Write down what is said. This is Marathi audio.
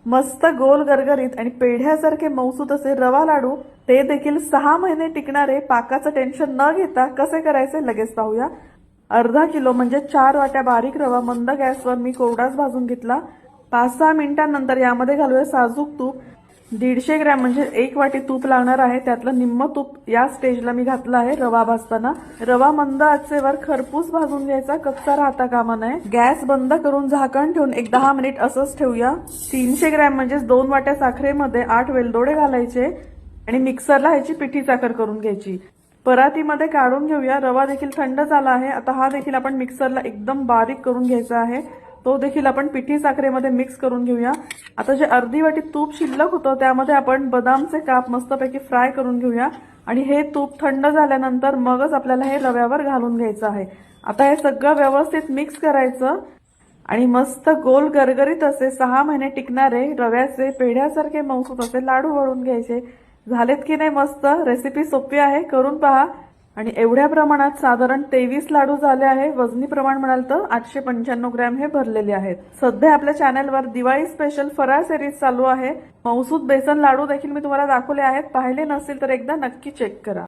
मस्त गोल गरगरीत आणि पेढ्यासारखे मऊसूत असे रवा लाडू, ते देखील 6 महिने टिकणारे, पाकाचं टेन्शन न घेता कसे करायचे लगेच पाहूया। अर्धा किलो म्हणजे 4 वाट्या बारीक रवा मंद गॅसवर मी कोरडाच भाजून घेतला। 5-6 मिनिटांनंतर यामध्ये घालूया साजूक तूप। 150 ग्रॅम म्हणजे 1 वाटी तूप लागणार आहे, त्यातलं निम्म तूप या स्टेजला मी घातलं आहे रवा भाजताना। रवा मंद आचेवर खरपूस भाजून घ्यायचा, कच्चा राहता कामा नये। गॅस बंद करून झाकण ठेवून एक 10 मिनिट असंच ठेवूया। 300 ग्रॅम म्हणजे 2 वाट्या साखरेमध्ये 8 वेलदोडे घालायचे आणि मिक्सरला ह्याची पिठी साखर करून घ्यायची। परातीमध्ये काढून घेऊया। रवा देखील थंड झाला आहे, आता हा देखील आपण मिक्सरला एकदम बारीक करून घ्यायचा आहे, तो देखील आपण पिठी साखरेमध्ये मिक्स करून घेऊया। आता जे अर्धी वाटी तूप शिल्लक होतं त्यामध्ये आपण बदामचे काप मस्तपैकी फ्राय करून घेऊया आणि हे तूप थंड झाल्यानंतर मगच आपल्याला हे रव्यावर घालून घ्यायचं आहे। आता हे सगळं व्यवस्थित मिक्स करायचं आणि मस्त गोल गरगरीत असे 6 महिने टिकणारे रव्याचे पेढ्यासारखे मऊसूत असे लाडू वळून घ्यायचे। झालेत की नाही मस्त? रेसिपी सोपी आहे, करून पहा। आणि एवढ्या प्रमाणात साधारण 23 लाडू झाले आहे। वजनी प्रमाण म्हणाल तर 895 ग्रॅम हे भरलेले आहेत। सध्या आपल्या चॅनलवर दिवाळी स्पेशल फराळ सिरीज चालू आहे। मऊसूत बेसन लाडू देखील मी तुम्हाला दाखवले आहेत, पाहिले नसतील तर एकदा नक्की चेक करा।